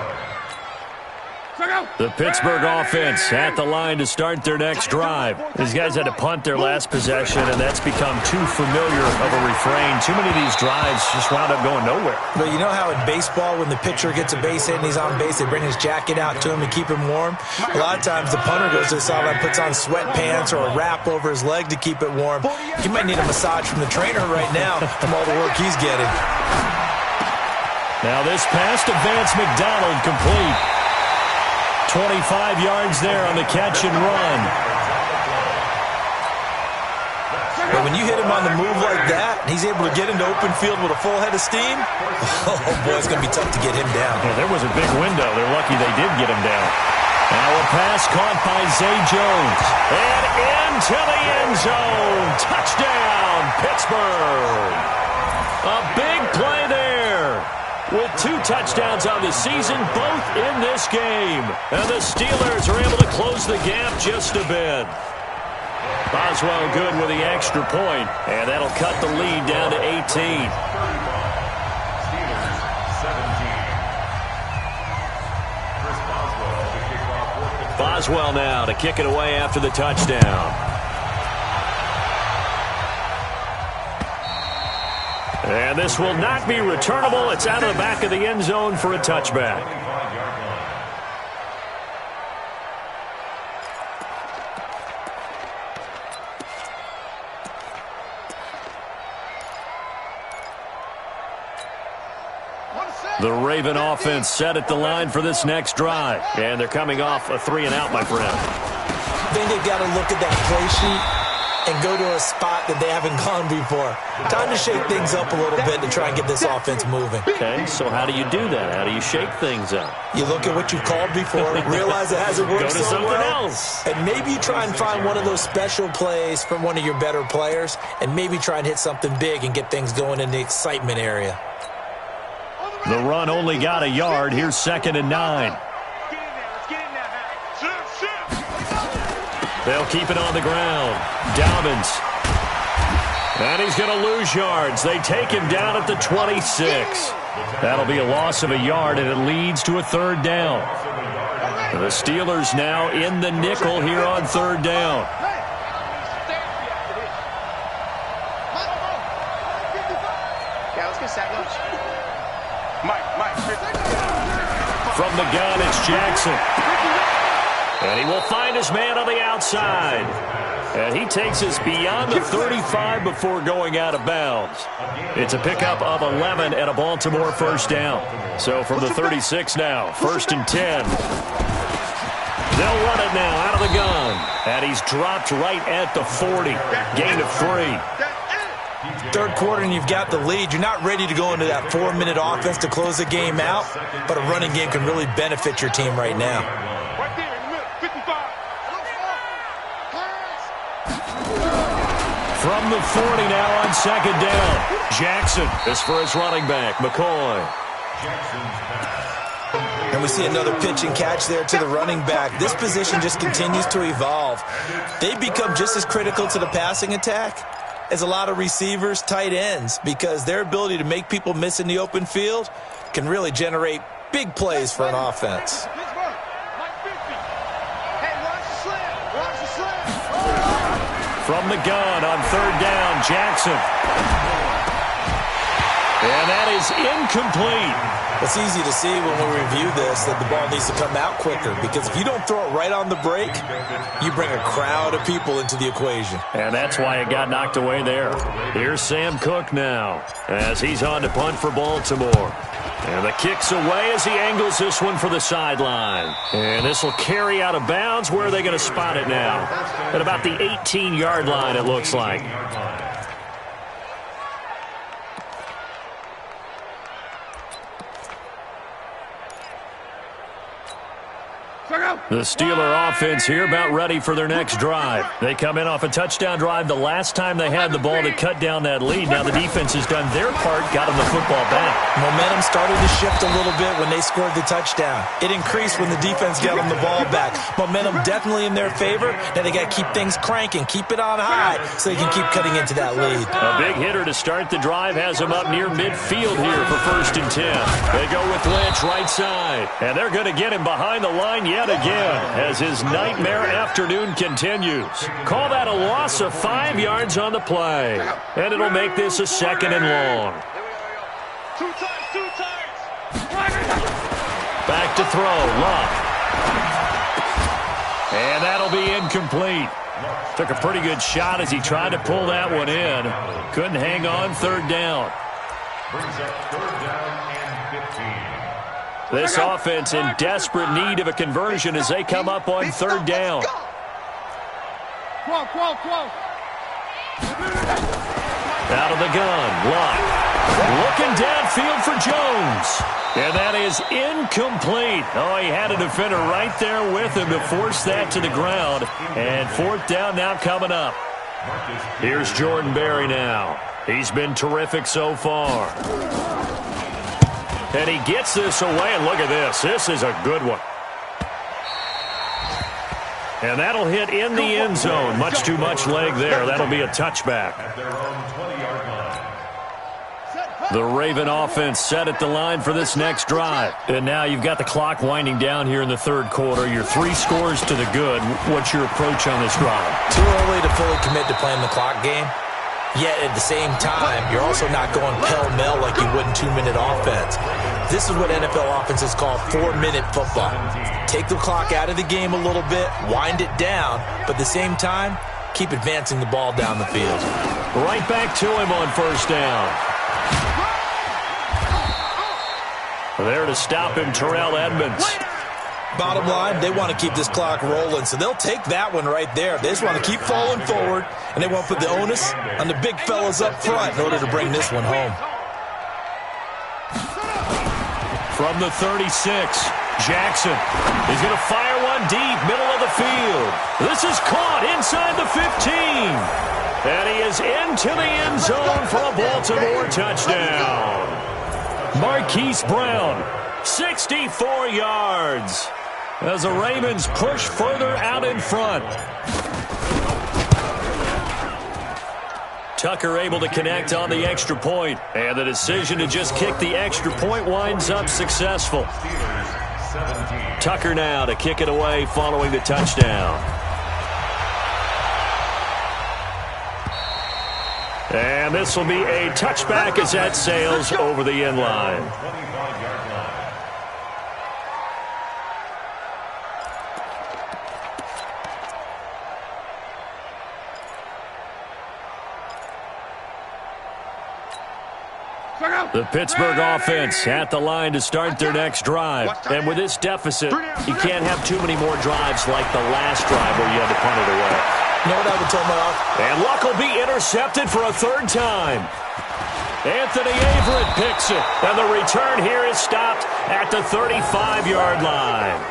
Speaker 2: The Pittsburgh offense at the line to start their next drive. These guys had to punt their last possession, and that's become too familiar of a refrain. Too many of these drives just wound up going nowhere.
Speaker 5: But you know how in baseball, when the pitcher gets a base hit and he's on base, they bring his jacket out to him to keep him warm? A lot of times the punter goes to the sideline, puts on sweatpants or a wrap over his leg to keep it warm. He might need a massage from the trainer right now from all the work he's getting.
Speaker 2: Now this pass to Vance McDonald complete. 25 yards there on the catch and run.
Speaker 5: But when you hit him on the move like that, and he's able to get into open field with a full head of steam, oh boy, it's going to be tough to get him down.
Speaker 2: Yeah, there was a big window. They're lucky they did get him down. Now a pass caught by Zay Jones. And into the end zone. Touchdown, Pittsburgh. A big play there. With 2 touchdowns on the season, both in this game. And the Steelers are able to close the gap just a bit. Boswell good with the extra point, and that'll cut the lead down to 18.
Speaker 7: Steelers 17. Chris Boswell to kick off.
Speaker 2: Boswell now to kick it away after the touchdown. And this will not be returnable. It's out of the back of the end zone for a touchback. The Raven offense set at the line for this next drive. And they're coming off a 3-and-out, my friend.
Speaker 5: I think they've got to look at that play sheet and go to a spot that they haven't gone before. Time to shake things up a little bit to try and get this offense moving.
Speaker 2: Okay, so how do you do that? How do you shake things up?
Speaker 5: You look at what you've called before, realize it hasn't worked
Speaker 2: Go to
Speaker 5: so
Speaker 2: something
Speaker 5: well,
Speaker 2: else.
Speaker 5: and maybe you try and find one of those special plays from one of your better players, and maybe try and hit something big and get things going in the excitement area.
Speaker 2: The run only got a yard. Here's 2nd and 9. They'll keep it on the ground. Dobbins. And he's going to lose yards. They take him down at the 26. That'll be a loss of a yard, and it leads to a 3rd down. The Steelers now in the nickel here on 3rd down. From the gun, it's Jackson. And he will find his man on the outside. And he takes us beyond the 35 before going out of bounds. It's a pickup of 11 and a Baltimore 1st down. So from the 36 now, 1st and 10. They'll run it now out of the gun. And he's dropped right at the 40. Gain of 3.
Speaker 5: 3rd quarter and you've got the lead. You're not ready to go into that 4-minute offense to close the game out, but a running game can really benefit your team right now.
Speaker 2: From the 40 now on 2nd down. Jackson is for his running back, McCoy.
Speaker 5: And we see another pitch and catch there to the running back. This position just continues to evolve. They become just as critical to the passing attack as a lot of receivers, tight ends, because their ability to make people miss in the open field can really generate big plays for an offense.
Speaker 2: From the gun on 3rd down, Jackson. And that is incomplete.
Speaker 5: It's easy to see when we review this that the ball needs to come out quicker, because if you don't throw it right on the break, you bring a crowd of people into the equation.
Speaker 2: And that's why it got knocked away there. Here's Sam Cook now as he's on to punt for Baltimore. And the kick's away as he angles this one for the sideline. And this will carry out of bounds. Where are they going to spot it now? At about the 18-yard line, it looks like. The Steeler offense here about ready for their next drive. They come in off a touchdown drive the last time they had the ball to cut down that lead. Now the defense has done their part, got them the football back.
Speaker 5: Momentum started to shift a little bit when they scored the touchdown. It increased when the defense got them the ball back. Momentum definitely in their favor. Now they got to keep things cranking, keep it on high so they can keep cutting into that lead.
Speaker 2: A big hitter to start the drive has them up near midfield here for 1st and 10. They go with Lynch right side. And they're going to get him behind the line yet again as his nightmare afternoon continues. Call that a loss of 5 yards on the play. And it'll make this a 2nd and long.
Speaker 6: Two times.
Speaker 2: Back to throw, Luck. And that'll be incomplete. Took a pretty good shot as he tried to pull that one in. Couldn't hang on, 3rd down.
Speaker 7: Brings up 3rd down and 15.
Speaker 2: This offense in desperate need of a conversion as they come up on 3rd down. Out of the gun, Luck. Looking downfield for Jones. And that is incomplete. Oh, he had a defender right there with him to force that to the ground. And 4th down now coming up. Here's Jordan Berry now. He's been terrific so far. And he gets this away, and look at this. This is a good one. And that'll hit in the end zone. Much too much leg there. That'll be a touchback.
Speaker 7: At their own 20-yard line.
Speaker 2: The Raven offense set at the line for this next drive. And now you've got the clock winding down here in the 3rd quarter. You're 3 scores to the good. What's your approach on this drive?
Speaker 5: Too early to fully commit to playing the clock game. Yet at the same time, you're also not going pell-mell like you would in 2-minute offense. This is what NFL offenses call 4-minute football. Take the clock out of the game a little bit, wind it down, but at the same time, keep advancing the ball down the field.
Speaker 2: Right back to him on 1st down. There to stop him, Terrell Edmonds.
Speaker 5: Bottom line, they want to keep this clock rolling, so they'll take that one right there. They just want to keep falling forward, and they want to put the onus on the big fellas up front in order to bring this one home.
Speaker 2: From the 36, Jackson. He's going to fire one deep, middle of the field. This is caught inside the 15. And he is into the end zone for a Baltimore touchdown. Marquise Brown, 64 yards. As the Ravens push further out in front. Tucker able to connect on the extra point. And the decision to just kick the extra point winds up successful. Tucker now to kick it away following the touchdown. And this will be a touchback as that sails over the end line. The Pittsburgh offense at the line to start their next drive. And with this deficit, you can't have too many more drives like the last drive where you had to punt it away.
Speaker 5: You know what I would tell my off?
Speaker 2: And Luck will be intercepted for a 3rd time. Anthony Averett picks it. And the return here is stopped at the 35-yard line.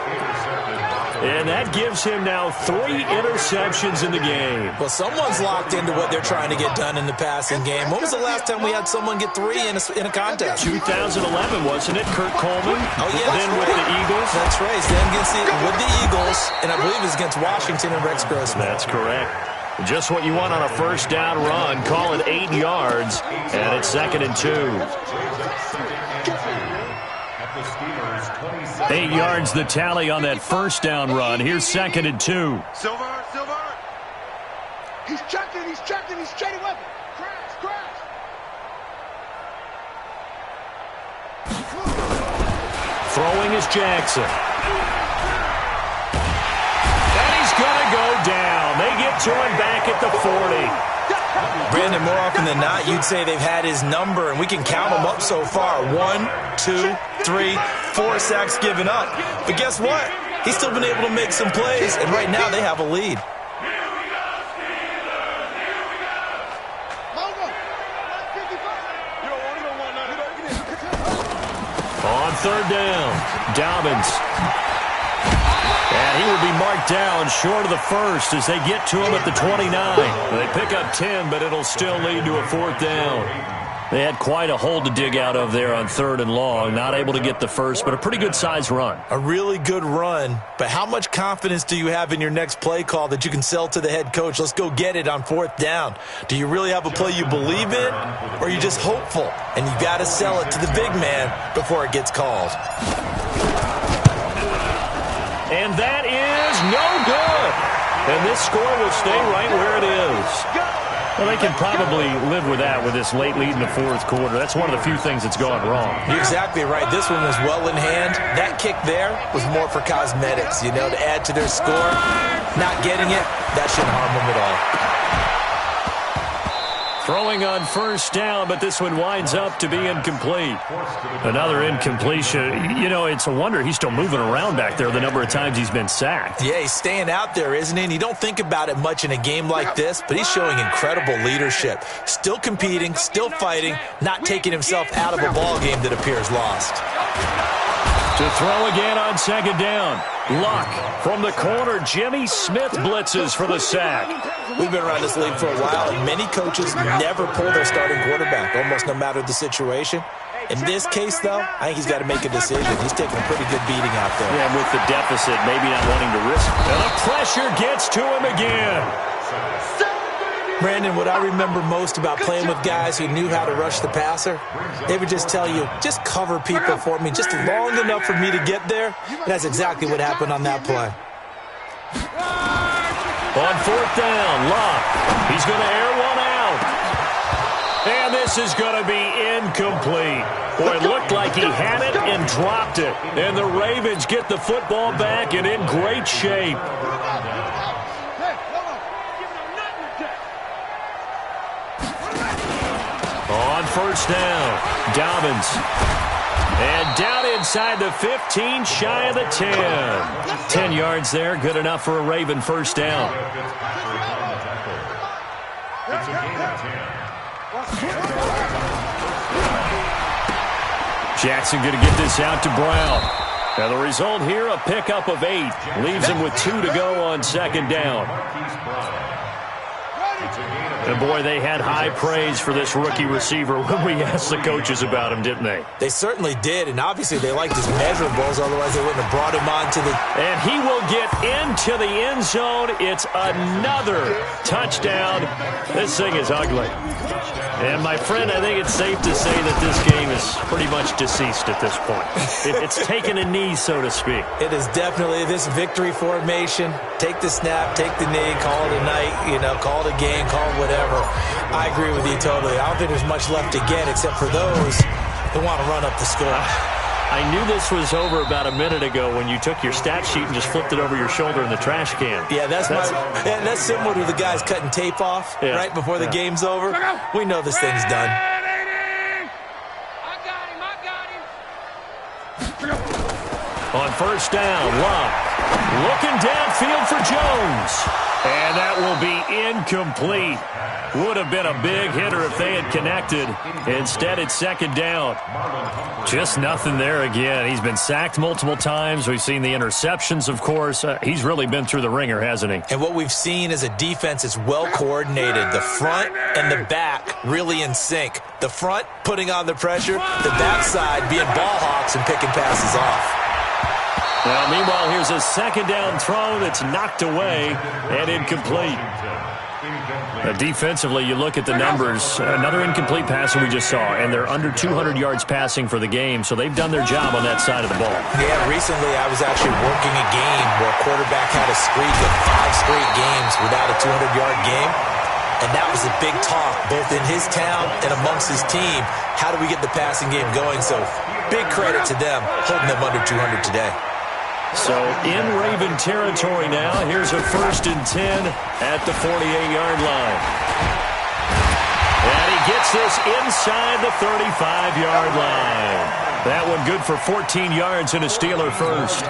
Speaker 2: And that gives him now 3 interceptions in the game.
Speaker 5: Well, someone's locked into what they're trying to get done in the passing game. When was the last time we had someone get 3 in a contest?
Speaker 2: 2011, wasn't it? Kurt Coleman?
Speaker 5: Oh, yeah.
Speaker 2: Then with the Eagles?
Speaker 5: That's right. Then with the Eagles, and I believe it was against Washington and Rex Grossman.
Speaker 2: That's correct. Just what you want on a 1st down run. Call it 8 yards, and it's 2nd and 2. 8 yards the tally on that 1st down run. Here's 2nd and 2.
Speaker 6: Silver. He's checking, he's trading weapon. Crash.
Speaker 2: Throwing is Jackson. And he's going to go down. They get to him back at the 40.
Speaker 5: Brandon, more often than not, you'd say they've had his number, and we can count them up so far. 1, 2, 3, 4 sacks given up. But guess what? He's still been able to make some plays, and right now they have a lead.
Speaker 2: On third down, Dobbins. And he will be marked down short of the first as they get to him at the 29. They pick up 10, but it'll still lead to a fourth down. They had quite a hole to dig out of there on third and long. Not able to get the first, but a pretty good-sized run.
Speaker 5: A really good run, but how much confidence do you have in your next play call that you can sell to the head coach? Let's go get it on fourth down. Do you really have a play you believe in, or are you just hopeful? And you got to sell it to the big man before it gets called.
Speaker 2: And that is no good. And this score will stay right where it is. Well, they can probably live with that with this late lead in the fourth quarter. That's one of the few things that's gone wrong.
Speaker 5: You're exactly right. This one was well in hand. That kick there was more for cosmetics, to add to their score. Not getting it, that shouldn't harm them at all.
Speaker 2: Throwing on first down, but this one winds up to be incomplete. Another incompletion. It's a wonder he's still moving around back there the number of times he's been sacked.
Speaker 5: Yeah, he's staying out there, isn't he? And you don't think about it much in a game like this, but he's showing incredible leadership. Still competing, still fighting, not taking himself out of a ball game that appears lost.
Speaker 2: To throw again on second down. Luck from the corner. Jimmy Smith blitzes for the sack.
Speaker 5: We've been around this league for a while, and many coaches never pull their starting quarterback, almost no matter the situation. In this case, though, I think he's got to make a decision. He's taking a pretty good beating out there.
Speaker 2: Yeah, with the deficit, maybe not wanting to risk it. And the pressure gets to him again.
Speaker 5: Brandon, what I remember most about playing with guys who knew how to rush the passer, they would just tell you, just cover people for me, just long enough for me to get there. And that's exactly what happened on that play.
Speaker 2: On fourth down, Luck. He's going to air one out. And this is going to be incomplete. Boy, it looked like he had it and dropped it. And the Ravens get the football back and in great shape. On first down, Dobbins. And down inside the 15, shy of the 10. 10 yards there, good enough for a Raven first down.
Speaker 7: It's a gain of 10.
Speaker 2: Jackson going to get this out to Brown. Now the result here, a pickup of 8. Leaves him with 2 to go on second down. And boy, they had high praise for this rookie receiver when we asked the coaches about him, didn't they?
Speaker 5: They certainly did, and obviously they liked his measurables, otherwise they wouldn't have brought him on to the...
Speaker 2: And he will get into the end zone. It's another touchdown. This thing is ugly. And my friend, I think it's safe to say that this game is pretty much deceased at this point. It's taken a knee, so to speak.
Speaker 5: It is definitely this victory formation. Take the snap, take the knee, call it a night, call it a game, call it whatever. I agree with you totally. I don't think there's much left to get except for those who want to run up the score.
Speaker 2: I knew this was over about a minute ago when you took your stat sheet and just flipped it over your shoulder in the trash can.
Speaker 5: Yeah, that's similar to the guys cutting tape off right before the game's over. We know this thing's done.
Speaker 6: I got him.
Speaker 2: On first down, Luck looking downfield for Jones. And that will be incomplete. Would have been a big hitter if they had connected. Instead, it's second down. Just nothing there again. He's been sacked multiple times. We've seen the interceptions, of course. He's really been through the ringer, hasn't he?
Speaker 5: And what we've seen is a defense that's well coordinated. The front and the back really in sync. The front putting on the pressure. The backside being ball hawks and picking passes off.
Speaker 2: Well, meanwhile, here's a second down throw that's knocked away and incomplete. Defensively, you look at the numbers. Another incomplete pass that we just saw, and they're under 200 yards passing for the game, so they've done their job on that side of the ball.
Speaker 5: Yeah, recently I was actually working a game where a quarterback had a streak of 5 straight games without a 200-yard game. And that was a big talk, both in his town and amongst his team. How do we get the passing game going? So big credit to them, holding them under 200 today.
Speaker 2: So in Raven territory now, here's a 1st and 10 at the 48-yard line. And he gets this inside the 35-yard line. That one good for 14 yards and a Steeler first.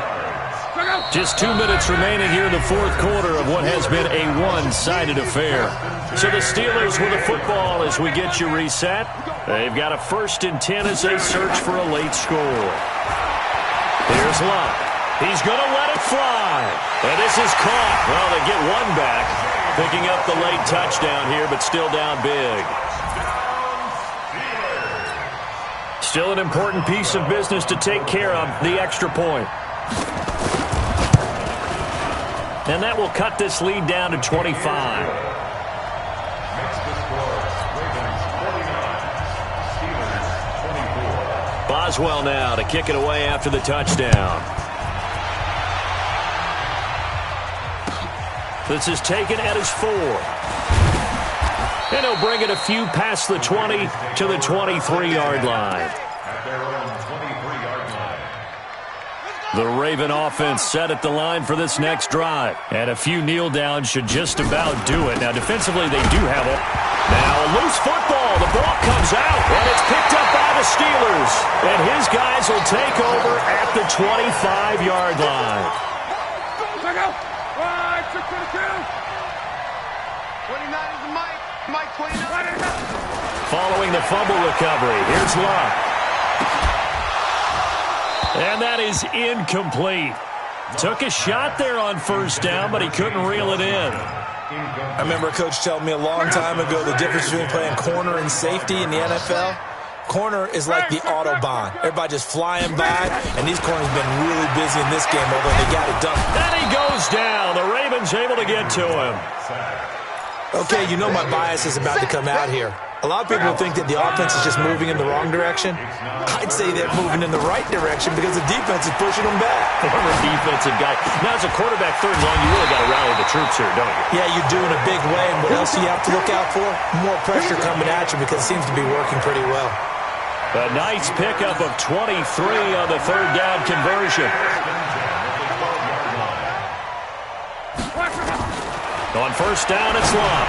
Speaker 2: Just 2 minutes remaining here in the fourth quarter of what has been a one-sided affair. So the Steelers with a football as we get you reset. They've got a 1st and 10 as they search for a late score. Here's Luck. He's going to let it fly. And this is caught. Well, they get one back, picking up the late touchdown here, but still down big. Still an important piece of business to take care of, the extra point. And that will cut this lead down to 25. Boswell now to kick it away after the touchdown. This is taken at his 4. And he'll bring it a few past the 20 to the 23-yard line. The Raven offense set at the line for this next drive. And a few kneel downs should just about do it. Now, defensively, they do have it. Now, a loose football. The ball comes out, and it's picked up by the Steelers. And his guys will take over at the 25-yard line.
Speaker 6: 29 is the Mike. Mike 29.
Speaker 2: Following the fumble recovery, here's Luck. And that is incomplete. Took a shot there on 1st down, but he couldn't reel it in.
Speaker 5: I remember a coach telling me a long time ago the difference between playing corner and safety in the NFL. Corner is like the Autobahn. Everybody just flying by, and these corners have been really busy in this game, although they got it done.
Speaker 2: And he goes down. The Ravens able to get to him.
Speaker 5: Okay, you know my bias is about to come out here. A lot of people think that the offense is just moving in the wrong direction. I'd say they're moving in the right direction because the defense is pushing them back.
Speaker 2: Former defensive guy. Now, as a quarterback 3rd and long, you really got to rally the troops here, don't you?
Speaker 5: Yeah, you do in a big way. And what else do you have to look out for? More pressure coming at you because it seems to be working pretty well.
Speaker 2: A nice pickup of 23 on the 3rd down conversion. On 1st down, it's Luck.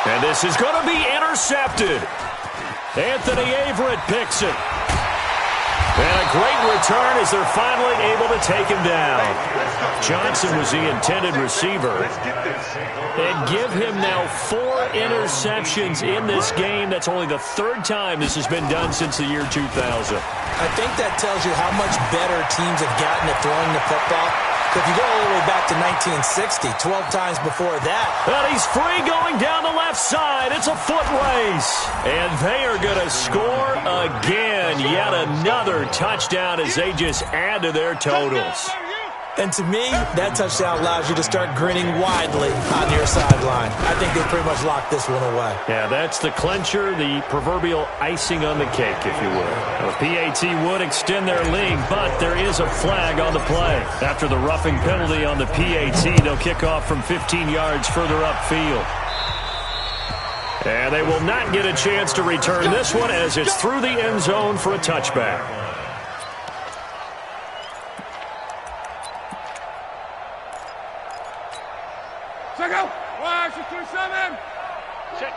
Speaker 2: And this is going to be intercepted. Anthony Averett picks it. And a great return as they're finally able to take him down. Johnson was the intended receiver. And give him now 4 interceptions in this game. That's only the 3rd time this has been done since the year 2000.
Speaker 5: I think that tells you how much better teams have gotten at throwing the football. So if you go all the way back to 1960, 12 times before that.
Speaker 2: And he's free going down the left side. It's a foot race. And they are going to score again. Yet another touchdown as they just add to their totals.
Speaker 5: And to me, that touchdown allows you to start grinning widely on your sideline. I think they pretty much locked this one away.
Speaker 2: Yeah, that's the clincher, the proverbial icing on the cake, if you will. The PAT would extend their lead, but there is a flag on the play. After the roughing penalty on the PAT, they'll kick off from 15 yards further upfield. And they will not get a chance to return this one as it's through the end zone for a touchback.
Speaker 6: Check out. 1, 2, 7. Check.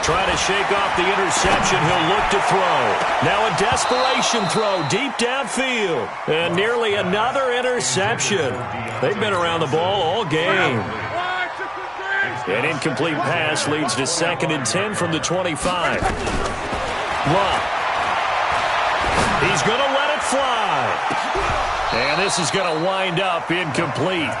Speaker 2: Trying to shake off the interception. He'll look to throw. Now a desperation throw deep downfield. And nearly another interception. They've been around the ball all game. An incomplete pass leads to 2nd and 10 from the 25. Luck. He's going to let it fly. And this is going to wind up incomplete.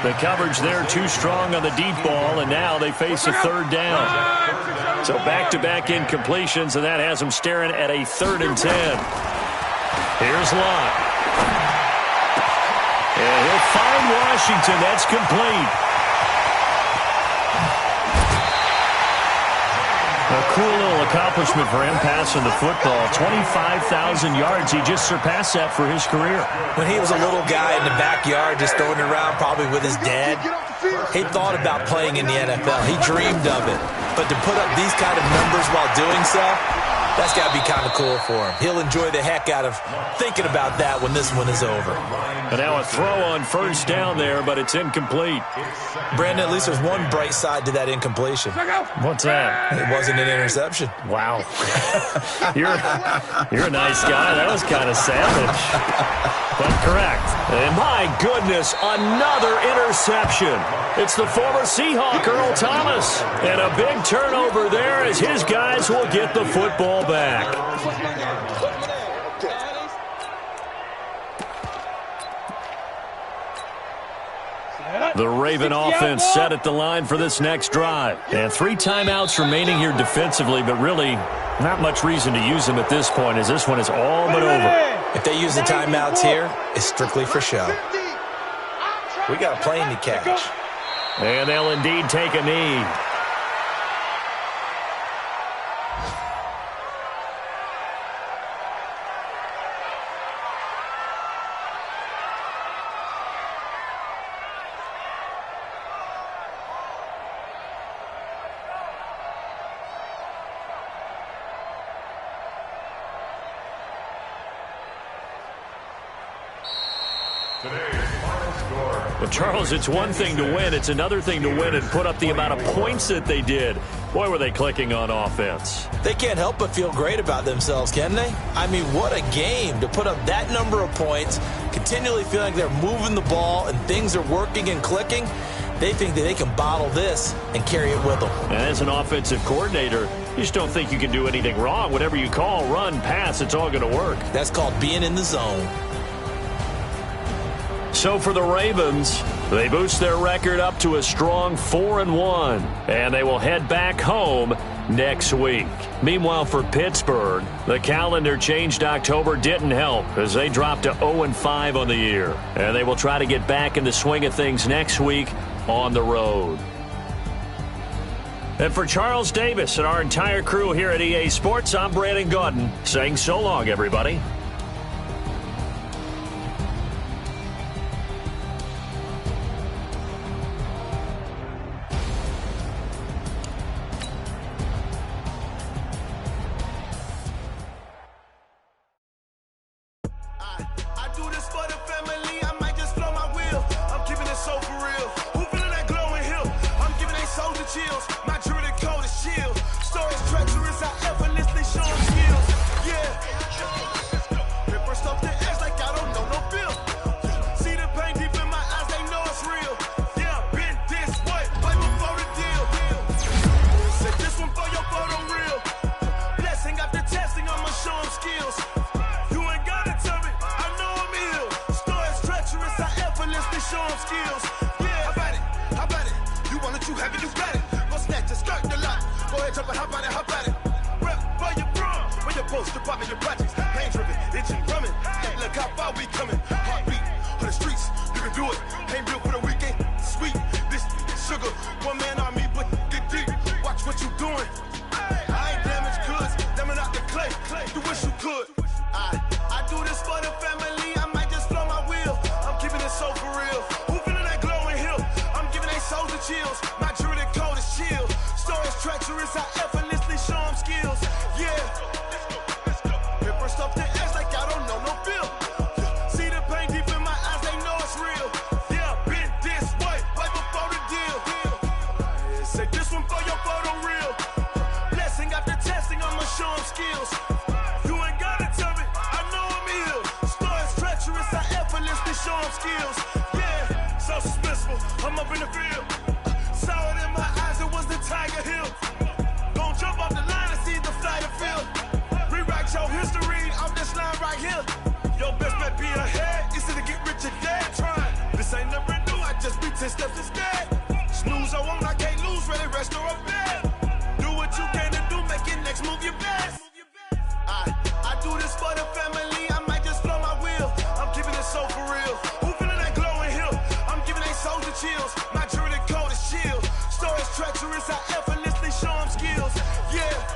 Speaker 2: The coverage there too strong on the deep ball, and now they face a 3rd down. So back-to-back incompletions, and that has them staring at a 3rd and 10. Here's Luck. And he'll find Washington. That's complete. A cool little accomplishment for him passing the football. 25,000 yards. He just surpassed that for his career.
Speaker 5: When he was a little guy in the backyard just throwing it around probably with his dad, he thought about playing in the NFL. He dreamed of it. But to put up these kind of numbers while doing so, that's got to be kind of cool for him. He'll enjoy the heck out of thinking about that when this one is over.
Speaker 2: And now a throw on first down there, but it's incomplete.
Speaker 5: Brandon, at least there's one bright side to that incompletion.
Speaker 2: What's that?
Speaker 5: It wasn't an interception.
Speaker 2: Wow. You're a nice guy. That was kind of savage. But correct. And my goodness, another interception. It's the former Seahawk, Earl Thomas. And a big turnover there as his guys will get the football back. The Raven offense set at the line for this next drive. And 3 timeouts remaining here defensively, but really not much reason to use them at this point as this one is all but over.
Speaker 5: If they use the timeouts here, it's strictly for show. We got a plane to catch.
Speaker 2: And they'll indeed take a knee. Well, Charles, it's one thing to win. It's another thing to win and put up the amount of points that they did. Boy, were they clicking on offense.
Speaker 5: They can't help but feel great about themselves, can they? I mean, what a game to put up that number of points, continually feeling like they're moving the ball and things are working and clicking. They think that they can bottle this and carry it with them.
Speaker 2: And as an offensive coordinator, you just don't think you can do anything wrong. Whatever you call, run, pass, it's all going to work.
Speaker 5: That's called being in the zone.
Speaker 2: So for the Ravens, they boost their record up to a strong 4-1, and they will head back home next week. Meanwhile, for Pittsburgh, the calendar changed October didn't help as they dropped to 0-5 on the year, and they will try to get back in the swing of things next week on the road. And for Charles Davis and our entire crew here at EA Sports, I'm Brandon Gaudin saying so long, everybody.
Speaker 8: My journey code is chill. Stories treacherous, I effortlessly show them skills. Yeah.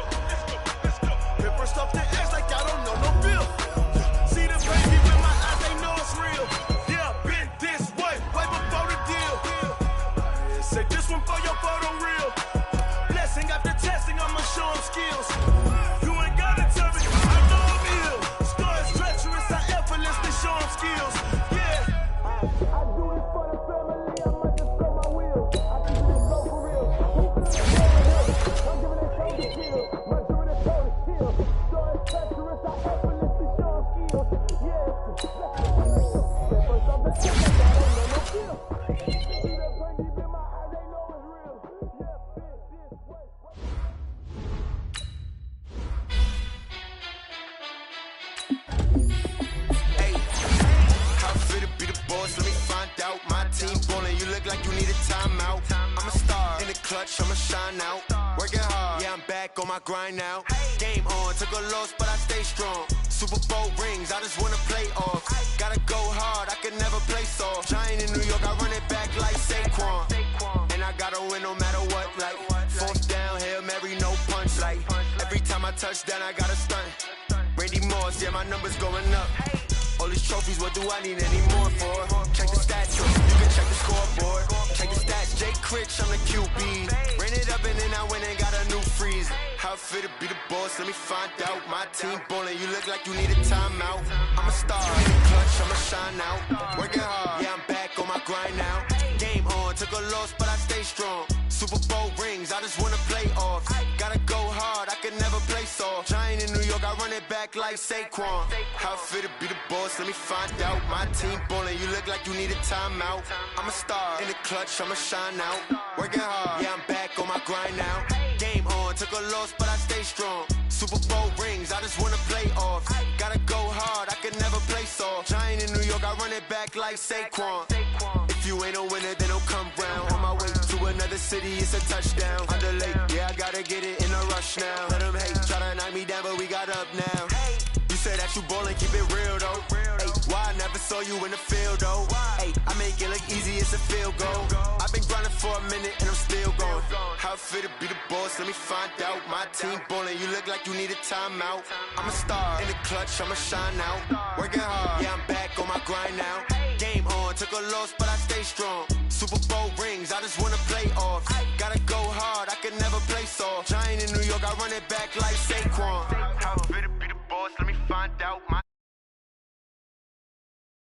Speaker 8: Say this one for your photo reel. Blessing after testing, I'ma show them skills. You ain't gotta tell me, I know I'm ill. Scar is treacherous, I effortlessly show them skills. Yeah. I do this for the family, I might just throw my wheel. I keep it so for real. I'm giving it so to kill. My doing it so to kill. Scar is treacherous, I effortlessly show them skills. Yeah. First off the tip, I don't know no feel. See that pain deep in my eyes, they know it's real. Yeah, this way.
Speaker 9: Hey, how fit to be the boss? Let me find out. My team ballin', you look like you need a timeout. I'm a star in the clutch, I'ma shine out. Working hard, yeah, I'm back on my grind now. Game on, took a loss, but I stay strong. Super Bowl rings, I just wanna play off. Gotta go hard, I can never play soft. Giant in New York, I run it back like Saquon. And I gotta win no matter what, like fourth down, Hail Mary, no punch. Like every time I touch down, I gotta stunt. Randy Moss, yeah, my numbers going up. All these trophies, what do I need any more for? Check the stats, you can check the scoreboard. Check the stats, Jay Critch, I'm the QB. Ran it up and then I went and got a new freeze. How fit to be the boss, let me find out. My team ballin', you look like you need a timeout. I'm a star in the clutch, I'ma shine out. Working hard, yeah, I'm back on my grind now. Game on, took a loss, but I stay strong. Super Bowl rings, I just wanna play off. Gotta go hard, I can never play soft. Giant in New York, I run it back like Saquon. How fit to be the boss, let me find out. My team ballin', you look like you need a timeout. I'm a star in the clutch, I'ma shine out. Working hard, yeah, I'm back on my grind now. Game on, took a loss, but I stay strong. Super Bowl rings, I just wanna play off. Gotta go hard, I can never play soft. Giant in New York, I run it back like Saquon. If you ain't a winner, then don't come round. On my way to another city, it's a touchdown. Underlay, yeah, I gotta get it in a rush now. Let them hate, try to knock me down, but we got up now. You said that you ballin', keep it real though. Ay, why I never saw you in the field though? Ay, I make it look easy, it's a field goal. I've been grinding for a minute and I'm still going. How fit to be the boss, let me find out. My team ballin', you look like you need a timeout. I'm a star in the clutch, I'ma shine out. Working hard, yeah, I'm back on my grind now. Game on, took a loss, but I stay strong. Super Bowl rings, I just wanna play off. Gotta go hard, I can never play soft. Giant in New York, I run it back like Saquon. How fit to be the boss, let me find out. My